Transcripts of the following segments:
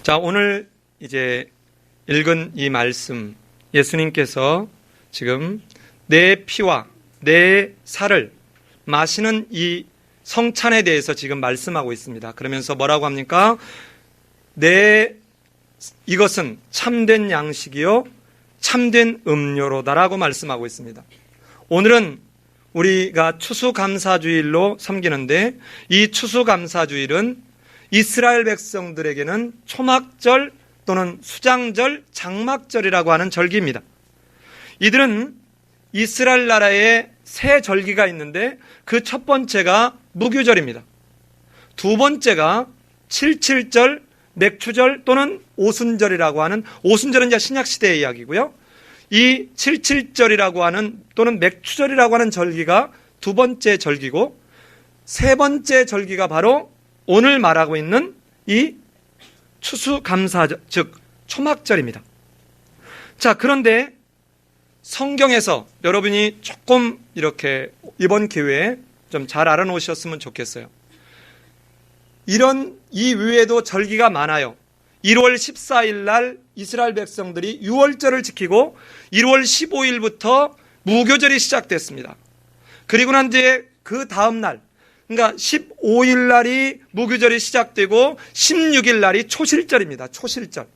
자, 오늘 이제 읽은 이 말씀, 예수님께서 지금 내 피와 내 살을 마시는 이 성찬에 대해서 지금 말씀하고 있습니다. 그러면서 뭐라고 합니까? 이것은 참된 양식이요 참된 음료로다라고 말씀하고 있습니다. 오늘은 우리가 추수감사주일로 섬기는데, 이 추수감사주일은 이스라엘 백성들에게는 초막절 또는 수장절, 장막절이라고 하는 절기입니다. 이들은 이스라엘 나라에 세 절기가 있는데, 그 첫 번째가 무교절입니다. 두 번째가 칠칠절, 맥추절 또는 오순절이라고 하는, 오순절은 이제 신약시대의 이야기고요. 이 칠칠절이라고 하는 또는 맥추절이라고 하는 절기가 두 번째 절기고, 세 번째 절기가 바로 오늘 말하고 있는 이 추수감사절, 즉 초막절입니다. 자, 그런데 성경에서 여러분이 조금 이렇게 이번 기회에 좀 잘 알아놓으셨으면 좋겠어요. 이 외에도 절기가 많아요. 1월 14일 날 이스라엘 백성들이 유월절을 지키고 1월 15일부터 무교절이 시작됐습니다. 그리고 난 뒤에 그 다음 날, 그러니까 15일 날이 무교절이 시작되고 16일 날이 초실절입니다. 초실절.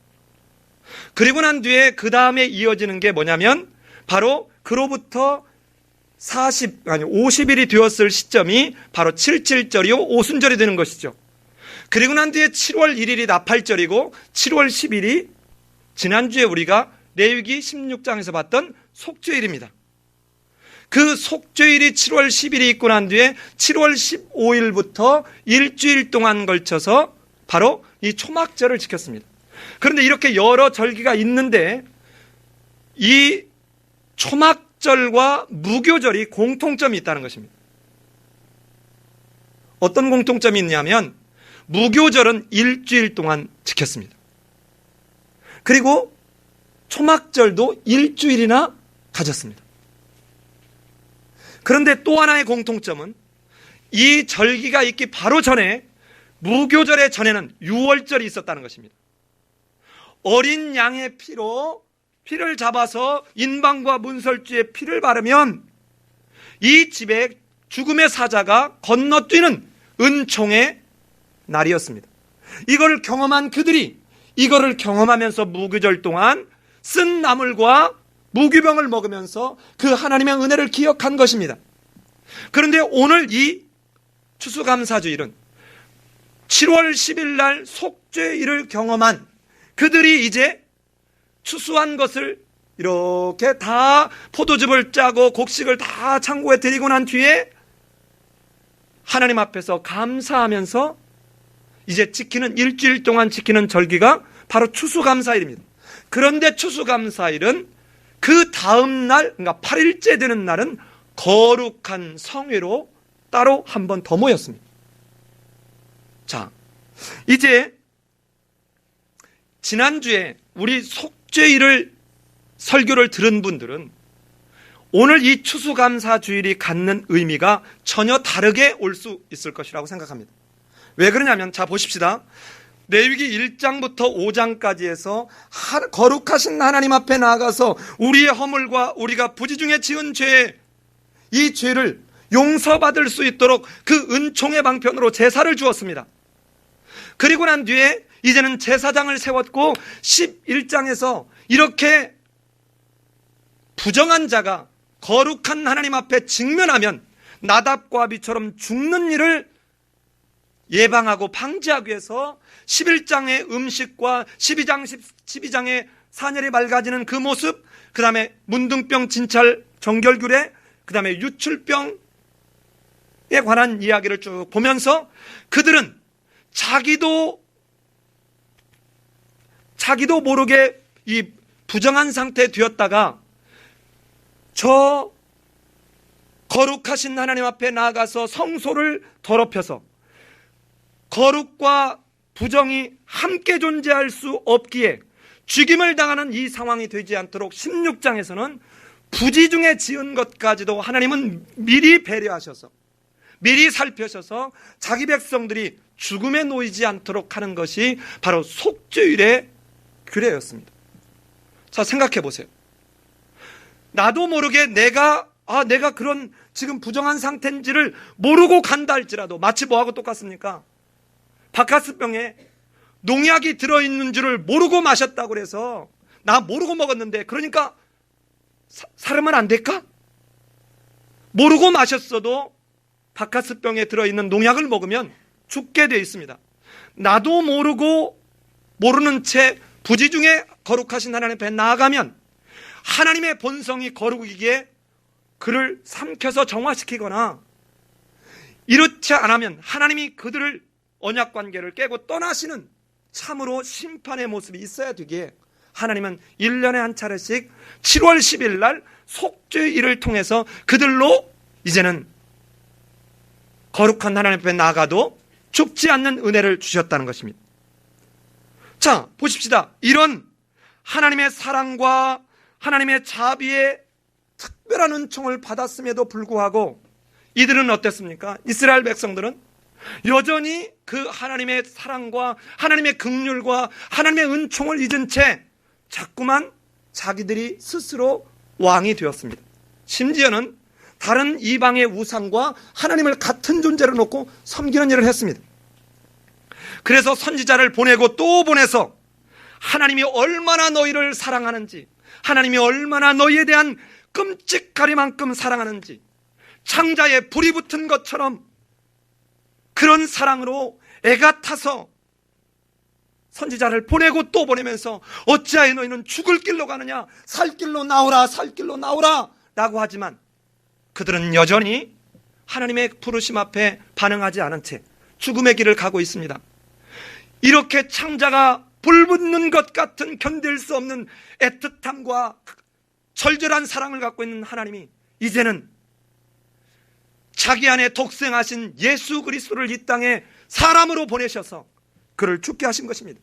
그리고 난 뒤에 그 다음에 이어지는 게 뭐냐면 바로 그로부터 50일이 되었을 시점이 바로 칠칠절이요 오순절이 되는 것이죠. 그리고 난 뒤에 7월 1일이 나팔절이고 7월 10일이 지난주에 우리가 레위기 16장에서 봤던 속죄일입니다. 그 속죄일이 7월 10일이 있고 난 뒤에 7월 15일부터 일주일 동안 걸쳐서 바로 이 초막절을 지켰습니다. 그런데 이렇게 여러 절기가 있는데 이 초막절과 무교절이 공통점이 있다는 것입니다. 어떤 공통점이 있냐면 무교절은 일주일 동안 지켰습니다. 그리고 초막절도 일주일이나 가졌습니다. 그런데 또 하나의 공통점은 이 절기가 있기 바로 전에 무교절의 전에는 유월절이 있었다는 것입니다. 어린 양의 피를 잡아서 인방과 문설주에 피를 바르면 이 집에 죽음의 사자가 건너뛰는 은총의 날이었습니다. 이걸 경험한 그들이 이거를 경험하면서 무교절 동안 쓴 나물과 무교병을 먹으면서 그 하나님의 은혜를 기억한 것입니다. 그런데 오늘 이 추수감사주일은 7월 10일 날 속죄일을 경험한 그들이 이제 추수한 것을 이렇게 다 포도즙을 짜고 곡식을 다 창고에 드리고 난 뒤에 하나님 앞에서 감사하면서 이제 지키는 일주일 동안 지키는 절기가 바로 추수감사일입니다. 그런데 추수감사일은 그 다음 날, 그러니까 8일째 되는 날은 거룩한 성회로 따로 한 번 더 모였습니다. 자, 이제 지난주에 우리 속죄일을 설교를 들은 분들은 오늘 이 추수감사주일이 갖는 의미가 전혀 다르게 올 수 있을 것이라고 생각합니다. 왜 그러냐면, 자, 보십시다. 레위기 1장부터 5장까지 해서 거룩하신 하나님 앞에 나아가서 우리의 허물과 우리가 부지중에 지은 죄, 이 죄를 용서받을 수 있도록 그 은총의 방편으로 제사를 주었습니다. 그리고 난 뒤에 이제는 제사장을 세웠고 11장에서 이렇게 부정한 자가 거룩한 하나님 앞에 직면하면 나답과 아비처럼 죽는 일을 예방하고 방지하기 위해서 11장의 음식과 12장의 사녀리 맑아지는 그 모습, 그 다음에 문둥병 진찰 정결규례, 그 다음에 유출병에 관한 이야기를 쭉 보면서 그들은 자기도 모르게 이 부정한 상태에 되었다가 저 거룩하신 하나님 앞에 나아가서 성소를 더럽혀서 거룩과 부정이 함께 존재할 수 없기에 죽임을 당하는 이 상황이 되지 않도록 16장에서는 부지중에 지은 것까지도 하나님은 미리 배려하셔서 미리 살펴셔서 자기 백성들이 죽음에 놓이지 않도록 하는 것이 바로 속죄일의 규례였습니다. 자, 생각해 보세요. 나도 모르게 내가 그런 지금 부정한 상태인지를 모르고 간다 할지라도 마치 뭐하고 똑같습니까? 바카스병에 농약이 들어있는 줄을 모르고 마셨다고 그래서 나 모르고 먹었는데 그러니까 살으면 안 될까? 모르고 마셨어도 바카스병에 들어있는 농약을 먹으면 죽게 되어 있습니다. 나도 모르고 모르는 채 부지중에 거룩하신 하나님 앞에 나아가면 하나님의 본성이 거룩이기에 그를 삼켜서 정화시키거나 이렇지 않으면 하나님이 그들을 언약관계를 깨고 떠나시는 참으로 심판의 모습이 있어야 되기에 하나님은 1년에 한 차례씩 7월 10일 날 속죄일을 통해서 그들로 이제는 거룩한 하나님 앞에 나아가도 죽지 않는 은혜를 주셨다는 것입니다. 자, 보십시다. 이런 하나님의 사랑과 하나님의 자비의 특별한 은총을 받았음에도 불구하고 이들은 어땠습니까? 이스라엘 백성들은 여전히 그 하나님의 사랑과 하나님의 긍휼과 하나님의 은총을 잊은 채 자꾸만 자기들이 스스로 왕이 되었습니다. 심지어는 다른 이방의 우상과 하나님을 같은 존재로 놓고 섬기는 일을 했습니다. 그래서 선지자를 보내고 또 보내서 하나님이 얼마나 너희를 사랑하는지, 하나님이 얼마나 너희에 대한 끔찍하리만큼 사랑하는지, 창자에 불이 붙은 것처럼 그런 사랑으로 애가 타서 선지자를 보내고 또 보내면서 어찌하여 너희는 죽을 길로 가느냐, 살 길로 나오라, 살 길로 나오라 라고 하지만 그들은 여전히 하나님의 부르심 앞에 반응하지 않은 채 죽음의 길을 가고 있습니다. 이렇게 창자가 불붙는 것 같은 견딜 수 없는 애틋함과 절절한 사랑을 갖고 있는 하나님이 이제는 자기 안에 독생하신 예수 그리스도를 이 땅에 사람으로 보내셔서 그를 죽게 하신 것입니다.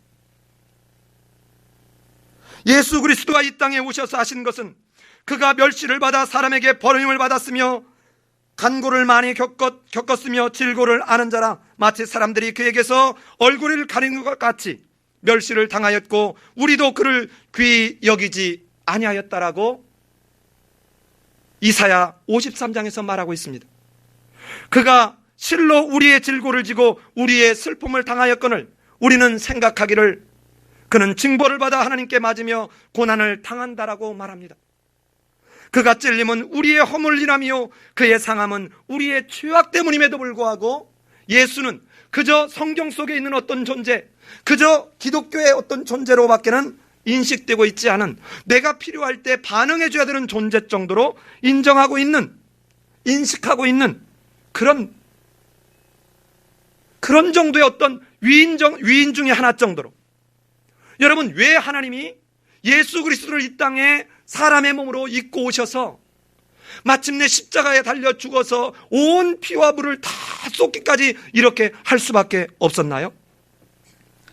예수 그리스도가 이 땅에 오셔서 하신 것은 그가 멸시를 받아 사람에게 버림을 받았으며 간고를 많이 겪었으며 질고를 아는 자라 마치 사람들이 그에게서 얼굴을 가리는 것 같이 멸시를 당하였고 우리도 그를 귀히 여기지 아니하였다라고 이사야 53장에서 말하고 있습니다. 그가 실로 우리의 질고를 지고 우리의 슬픔을 당하였거늘 우리는 생각하기를 그는 징벌을 받아 하나님께 맞으며 고난을 당한다라고 말합니다. 그가 찔림은 우리의 허물이라며 그의 상함은 우리의 죄악 때문임에도 불구하고 예수는 그저 성경 속에 있는 어떤 존재, 그저 기독교의 어떤 존재로밖에는 인식되고 있지 않은, 내가 필요할 때 반응해줘야 되는 존재 정도로 인정하고 있는, 인식하고 있는 그런 정도의 어떤 위인 중에 하나 정도로. 여러분, 왜 하나님이 예수 그리스도를 이 땅에 사람의 몸으로 입고 오셔서 마침내 십자가에 달려 죽어서 온 피와 물을 다 쏟기까지 이렇게 할 수밖에 없었나요?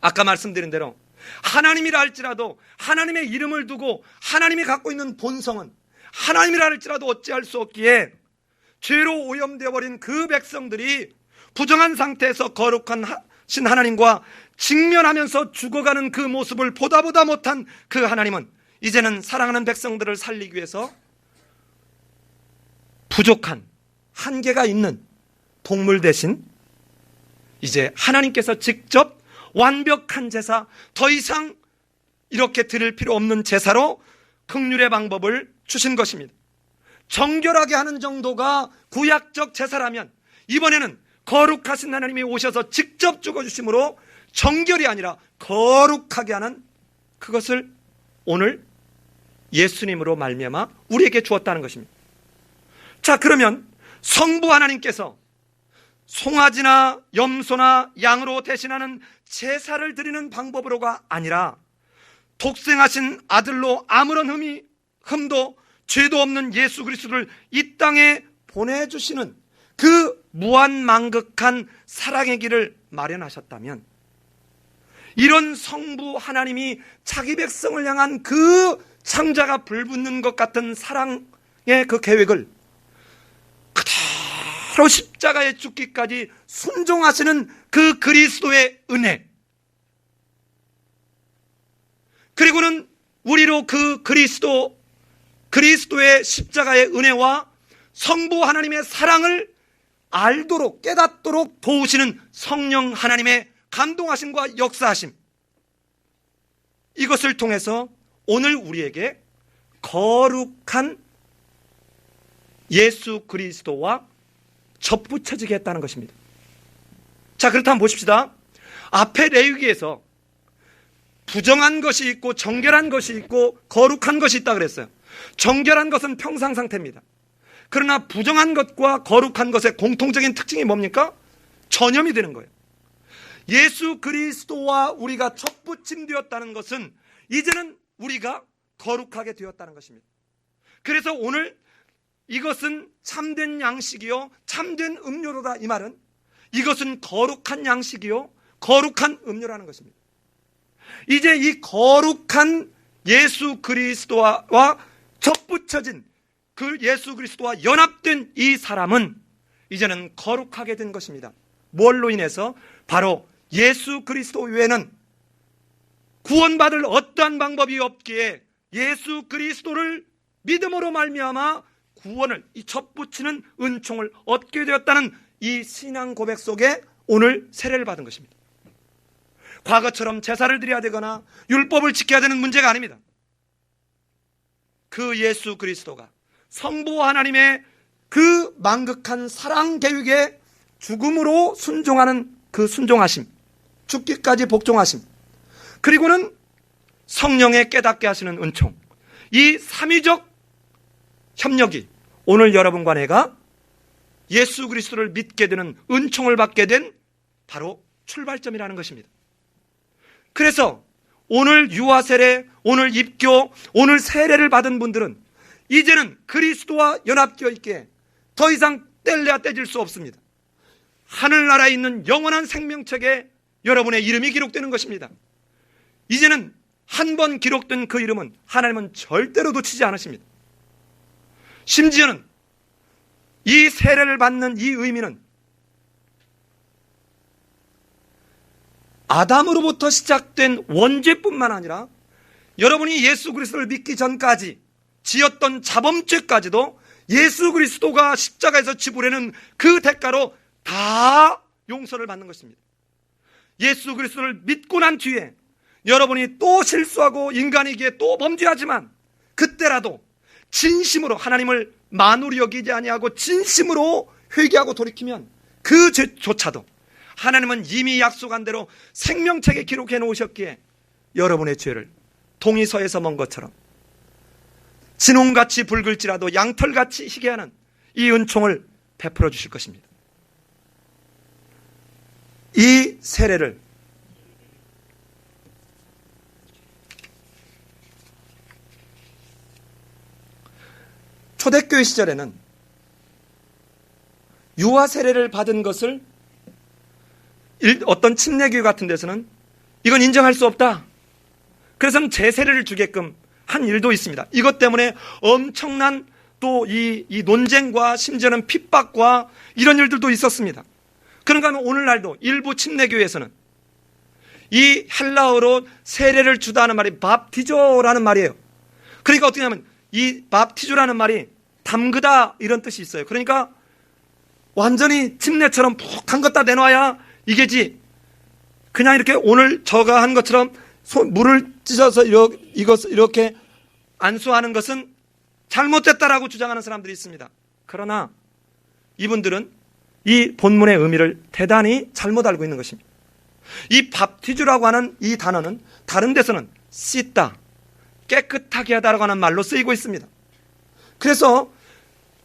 아까 말씀드린 대로 하나님이라 할지라도 하나님의 이름을 두고 하나님이 갖고 있는 본성은 하나님이라 할지라도 어찌할 수 없기에 죄로 오염되어 버린 그 백성들이 부정한 상태에서 거룩한 신 하나님과 직면하면서 죽어가는 그 모습을 보다 못한 그 하나님은 이제는 사랑하는 백성들을 살리기 위해서 부족한 한계가 있는 동물 대신 이제 하나님께서 직접 완벽한 제사, 더 이상 이렇게 드릴 필요 없는 제사로 긍휼의 방법을 주신 것입니다. 정결하게 하는 정도가 구약적 제사라면 이번에는 거룩하신 하나님이 오셔서 직접 죽어주심으로 정결이 아니라 거룩하게 하는 그것을 오늘 예수님으로 말미암아 우리에게 주었다는 것입니다. 자, 그러면 성부 하나님께서 송아지나 염소나 양으로 대신하는 제사를 드리는 방법으로가 아니라 독생하신 아들로 아무런 흠도 죄도 없는 예수 그리스도를 이 땅에 보내주시는 그 무한만극한 사랑의 길을 마련하셨다면 이런 성부 하나님이 자기 백성을 향한 그 창자가 불붙는 것 같은 사랑의 그 계획을 바로 십자가에 죽기까지 순종하시는 그 그리스도의 은혜, 그리고는 우리로 그 그리스도의 십자가의 은혜와 성부 하나님의 사랑을 알도록 깨닫도록 도우시는 성령 하나님의 감동하심과 역사하심, 이것을 통해서 오늘 우리에게 거룩한 예수 그리스도와 접붙여지게 했다는 것입니다. 자, 그렇다면 보십시다. 앞에 레위기에서 부정한 것이 있고 정결한 것이 있고 거룩한 것이 있다 그랬어요. 정결한 것은 평상 상태입니다. 그러나 부정한 것과 거룩한 것의 공통적인 특징이 뭡니까? 전염이 되는 거예요. 예수 그리스도와 우리가 접붙임되었다는 것은 이제는 우리가 거룩하게 되었다는 것입니다. 그래서 오늘 이것은 참된 양식이요 참된 음료로다, 이 말은 이것은 거룩한 양식이요 거룩한 음료라는 것입니다. 이제 이 거룩한 예수 그리스도와 접붙여진 그 예수 그리스도와 연합된 이 사람은 이제는 거룩하게 된 것입니다. 뭘로 인해서? 바로 예수 그리스도 외에는 구원받을 어떠한 방법이 없기에 예수 그리스도를 믿음으로 말미암아 구원을, 이 접붙이는 은총을 얻게 되었다는 이 신앙 고백 속에 오늘 세례를 받은 것입니다. 과거처럼 제사를 드려야 되거나 율법을 지켜야 되는 문제가 아닙니다. 그 예수 그리스도가 성부 하나님의 그 만극한 사랑 계획에 죽음으로 순종하는 그 순종하심, 죽기까지 복종하심, 그리고는 성령의 깨닫게 하시는 은총, 이 삼위적 협력이 오늘 여러분과 내가 예수 그리스도를 믿게 되는 은총을 받게 된 바로 출발점이라는 것입니다. 그래서 오늘 유아세례, 오늘 입교, 오늘 세례를 받은 분들은 이제는 그리스도와 연합되어 있기에 더 이상 뗄래야 떼질 수 없습니다. 하늘나라에 있는 영원한 생명책에 여러분의 이름이 기록되는 것입니다. 이제는 한 번 기록된 그 이름은 하나님은 절대로 놓치지 않으십니다. 심지어는 이 세례를 받는 이 의미는 아담으로부터 시작된 원죄뿐만 아니라 여러분이 예수 그리스도를 믿기 전까지 지었던 자범죄까지도 예수 그리스도가 십자가에서 지불하는 그 대가로 다 용서를 받는 것입니다. 예수 그리스도를 믿고 난 뒤에 여러분이 또 실수하고 인간이기에 또 범죄하지만 그때라도 진심으로 하나님을 만으로 여기지 아니하고 진심으로 회개하고 돌이키면 그 죄조차도 하나님은 이미 약속한 대로 생명책에 기록해 놓으셨기에 여러분의 죄를 동이서에서 먼 것처럼 진홍같이 붉을지라도 양털같이 희게 하는 이 은총을 베풀어 주실 것입니다. 이 세례를 초대교회 시절에는 유아 세례를 받은 것을 어떤 침례교회 같은 데서는 이건 인정할 수 없다. 그래서는 재세례를 주게끔 한 일도 있습니다. 이것 때문에 엄청난 또 이 논쟁과 심지어는 핍박과 이런 일들도 있었습니다. 그런가 하면 오늘날도 일부 침례교회에서는 이 헬라어로 세례를 주다는 말이 밥티조라는 말이에요. 그러니까 어떻게 하면 이 밥티조라는 말이 담그다 이런 뜻이 있어요. 그러니까 완전히 침례처럼 푹 담갔다 내놔야 이게지, 그냥 이렇게 오늘 저가 한 것처럼 물을 찢어서 이렇게 안수하는 것은 잘못됐다라고 주장하는 사람들이 있습니다. 그러나 이분들은 이 본문의 의미를 대단히 잘못 알고 있는 것입니다. 이 밥티주라고 하는 이 단어는 다른 데서는 씻다, 깨끗하게 하다라고 하는 말로 쓰이고 있습니다. 그래서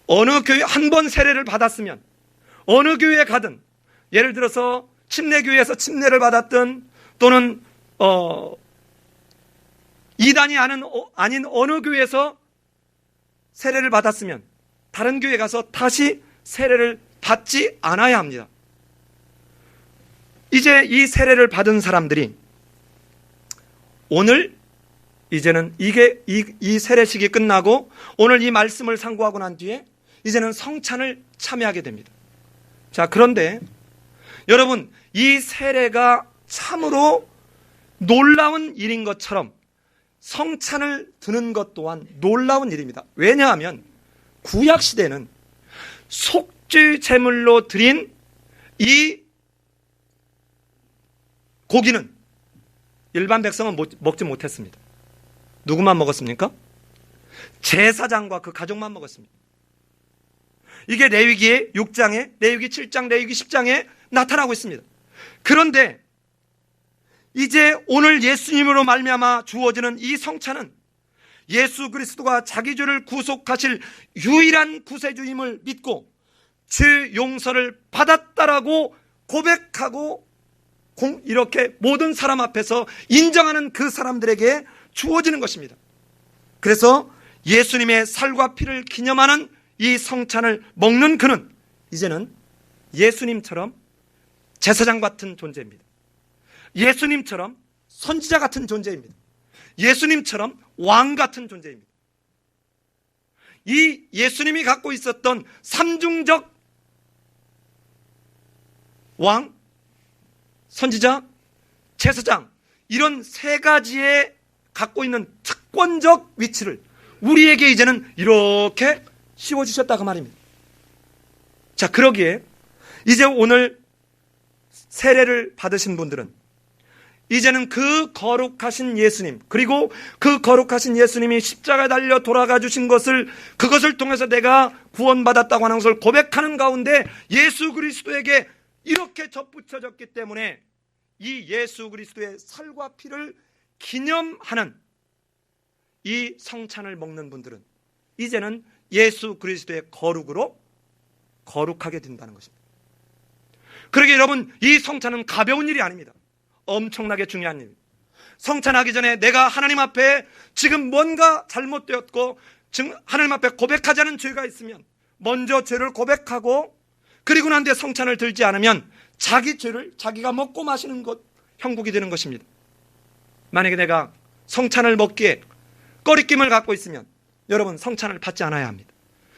어느 교회 한 번 세례를 받았으면 어느 교회에 가든, 예를 들어서 침례교회에서 침례를 받았든 또는 이단이 아닌 어느 교회에서 세례를 받았으면 다른 교회에 가서 다시 세례를 받지 않아야 합니다. 이제 이 세례를 받은 사람들이 오늘 이제는 이 세례식이 끝나고 오늘 이 말씀을 상고하고 난 뒤에 이제는 성찬을 참여하게 됩니다. 자, 그런데 여러분, 이 세례가 참으로 놀라운 일인 것처럼 성찬을 드는 것 또한 놀라운 일입니다. 왜냐하면 구약 시대는 속죄 제물로 드린 이 고기는 일반 백성은 먹지 못했습니다. 누구만 먹었습니까? 제사장과 그 가족만 먹었습니다. 이게 레위기 6장에, 레위기 7장, 레위기 10장에 나타나고 있습니다. 그런데 이제 오늘 예수님으로 말미암아 주어지는 이 성찬은 예수 그리스도가 자기 죄를 구속하실 유일한 구세주임을 믿고 죄 용서를 받았다라고 고백하고 이렇게 모든 사람 앞에서 인정하는 그 사람들에게 주어지는 것입니다. 그래서 예수님의 살과 피를 기념하는 이 성찬을 먹는 그는 이제는 예수님처럼 제사장 같은 존재입니다. 예수님처럼 선지자 같은 존재입니다. 예수님처럼 왕 같은 존재입니다. 이 예수님이 갖고 있었던 삼중적 왕, 선지자, 제사장, 이런 세 가지에 갖고 있는 특권적 위치를 우리에게 이제는 이렇게 씌워주셨다고 말입니다. 자, 그러기에 이제 오늘 세례를 받으신 분들은 이제는 그 거룩하신 예수님, 그리고 그 거룩하신 예수님이 십자가에 달려 돌아가 주신 것을, 그것을 통해서 내가 구원받았다고 하는 것을 고백하는 가운데 예수 그리스도에게 이렇게 접붙여졌기 때문에 이 예수 그리스도의 살과 피를 기념하는 이 성찬을 먹는 분들은 이제는 예수 그리스도의 거룩으로 거룩하게 된다는 것입니다. 그러기에 여러분, 이 성찬은 가벼운 일이 아닙니다. 엄청나게 중요한 일입니다. 성찬하기 전에 내가 하나님 앞에 지금 뭔가 잘못되었고 하나님 앞에 고백하지 않은 죄가 있으면 먼저 죄를 고백하고, 그리고 난 뒤에 성찬을 들지 않으면 자기 죄를 자기가 먹고 마시는 것, 형국이 되는 것입니다. 만약에 내가 성찬을 먹기에 꺼리낌을 갖고 있으면 여러분, 성찬을 받지 않아야 합니다.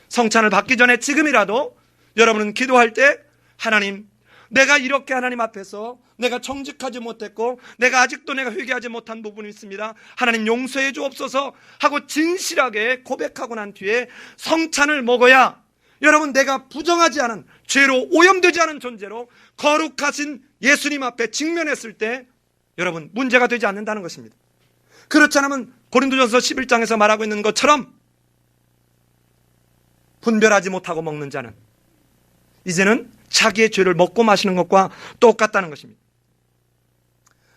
성찬을 받기 전에 지금이라도 여러분은 기도할 때, 하나님, 내가 이렇게 하나님 앞에서 내가 정직하지 못했고 내가 아직도 내가 회개하지 못한 부분이 있습니다. 하나님 용서해 주옵소서 하고 진실하게 고백하고 난 뒤에 성찬을 먹어야 여러분, 내가 부정하지 않은, 죄로 오염되지 않은 존재로 거룩하신 예수님 앞에 직면했을 때 여러분, 문제가 되지 않는다는 것입니다. 그렇지 않으면 고린도전서 11장에서 말하고 있는 것처럼 분별하지 못하고 먹는 자는 이제는 자기의 죄를 먹고 마시는 것과 똑같다는 것입니다.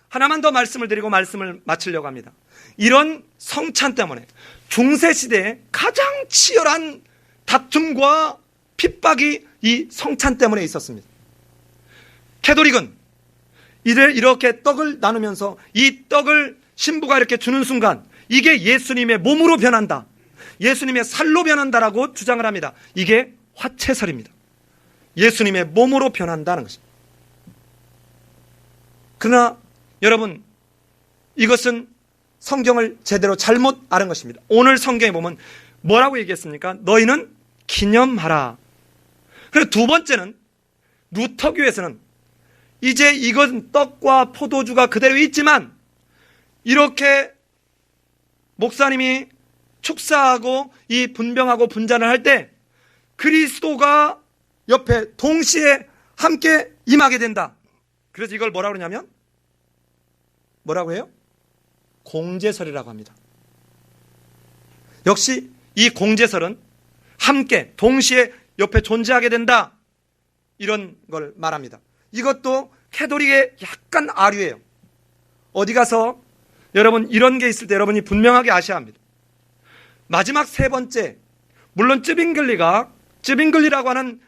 하나만 더 말씀을 드리고 말씀을 마치려고 합니다. 이런 성찬 때문에 중세시대에 가장 치열한 다툼과 핍박이 이 성찬 때문에 있었습니다. 캐톨릭은 이렇게 떡을 나누면서 이 떡을 신부가 이렇게 주는 순간 이게 예수님의 몸으로 변한다, 예수님의 살로 변한다라고 주장을 합니다. 이게 화채설입니다. 예수님의 몸으로 변한다는 것입니다. 그러나 여러분, 이것은 성경을 제대로 잘못 아는 것입니다. 오늘 성경에 보면 뭐라고 얘기했습니까? 너희는 기념하라. 그리고 두 번째는, 루터교에서는 이제 이건 떡과 포도주가 그대로 있지만 이렇게 목사님이 축사하고 이 분병하고 분잔을 할 때 그리스도가 옆에 동시에 함께 임하게 된다. 그래서 이걸 뭐라고 그러냐면, 뭐라고 해요? 공제설이라고 합니다. 역시 이 공제설은 함께 동시에 옆에 존재하게 된다, 이런 걸 말합니다. 이것도 캐톨릭의 약간 아류예요. 어디 가서 여러분 이런 게 있을 때 여러분이 분명하게 아셔야 합니다. 마지막 세 번째, 물론 쯔빙글리라고 하는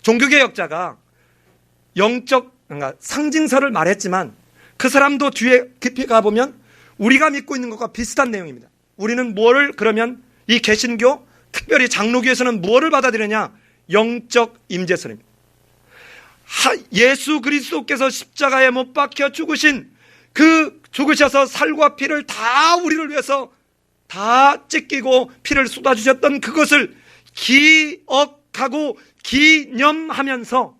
종교개혁자가 영적, 그러니까 상징설을 말했지만 그 사람도 뒤에 깊이 가보면 우리가 믿고 있는 것과 비슷한 내용입니다. 우리는 뭐를, 그러면 이 개신교, 특별히 장로교에서는 무엇을 받아들이냐? 영적 임재설입니다. 예수 그리스도께서 십자가에 못 박혀 죽으신 그 죽으셔서 살과 피를 다 우리를 위해서 다 찢기고 피를 쏟아주셨던 그것을 기억하고 기념하면서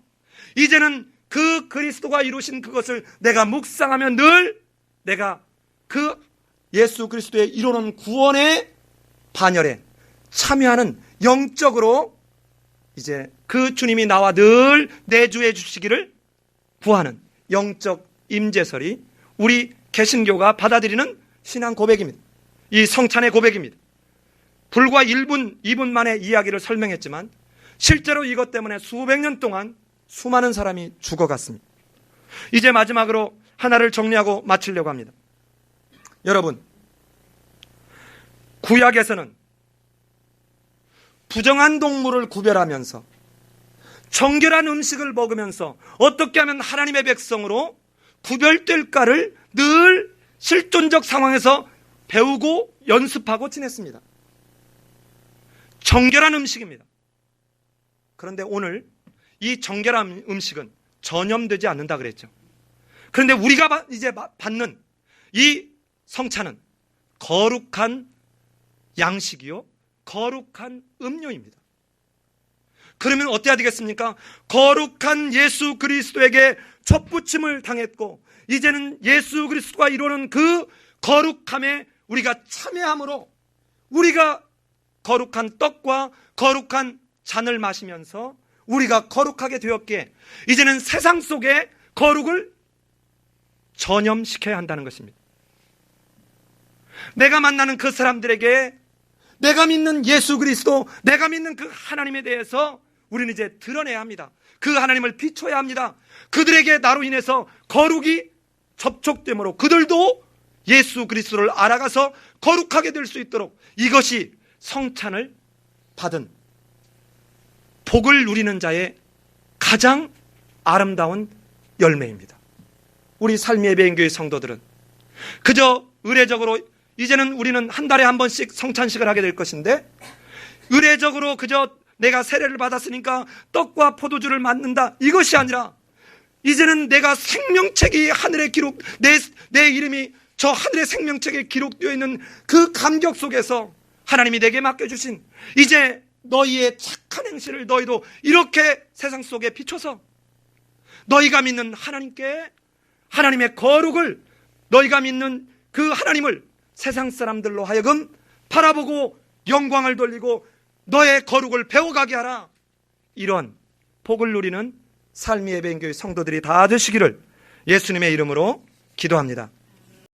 이제는 그 그리스도가 이루신 그것을 내가 묵상하며 늘 내가 그 예수 그리스도의 이루는 구원의 반열에 참여하는, 영적으로 이제 그 주님이 나와 늘 내주해 주시기를 구하는 영적 임재설이 우리 개신교가 받아들이는 신앙 고백입니다. 이 성찬의 고백입니다. 불과 1분, 2분 만에 이야기를 설명했지만 실제로 이것 때문에 수백 년 동안 수많은 사람이 죽어갔습니다. 이제 마지막으로 하나를 정리하고 마치려고 합니다. 여러분, 구약에서는 부정한 동물을 구별하면서 정결한 음식을 먹으면서 어떻게 하면 하나님의 백성으로 구별될까를 늘 실존적 상황에서 배우고 연습하고 지냈습니다. 정결한 음식입니다. 그런데 오늘 이 정결한 음식은 전염되지 않는다 그랬죠. 그런데 우리가 이제 받는 이 성찬은 거룩한 양식이요, 거룩한 음료입니다. 그러면 어때야 되겠습니까? 거룩한 예수 그리스도에게 촛붙임을 당했고 이제는 예수 그리스도가 이루는 그 거룩함에 우리가 참여함으로 우리가 거룩한 떡과 거룩한 잔을 마시면서 우리가 거룩하게 되었기에 이제는 세상 속에 거룩을 전염시켜야 한다는 것입니다. 내가 만나는 그 사람들에게 내가 믿는 예수 그리스도, 내가 믿는 그 하나님에 대해서 우리는 이제 드러내야 합니다. 그 하나님을 비춰야 합니다. 그들에게 나로 인해서 거룩이 접촉되므로 그들도 예수 그리스도를 알아가서 거룩하게 될 수 있도록, 이것이 성찬을 받은 복을 누리는 자의 가장 아름다운 열매입니다. 우리 삶의 예배인교회 성도들은 그저 의례적으로 이제는 우리는 한 달에 한 번씩 성찬식을 하게 될 것인데 의례적으로 그저 내가 세례를 받았으니까 떡과 포도주를 맞는다, 이것이 아니라 이제는 내가 생명책이 하늘에 기록, 내 이름이 저 하늘의 생명책에 기록되어 있는 그 감격 속에서 하나님이 내게 맡겨주신 이제 너희의 착한 행실을 너희도 이렇게 세상 속에 비춰서 너희가 믿는 하나님께, 하나님의 거룩을, 너희가 믿는 그 하나님을 세상 사람들로 하여금 바라보고 영광을 돌리고 너의 거룩을 배워가게 하라. 이런 복을 누리는 삶의 예배인교회 성도들이 다 되시기를 예수님의 이름으로 기도합니다.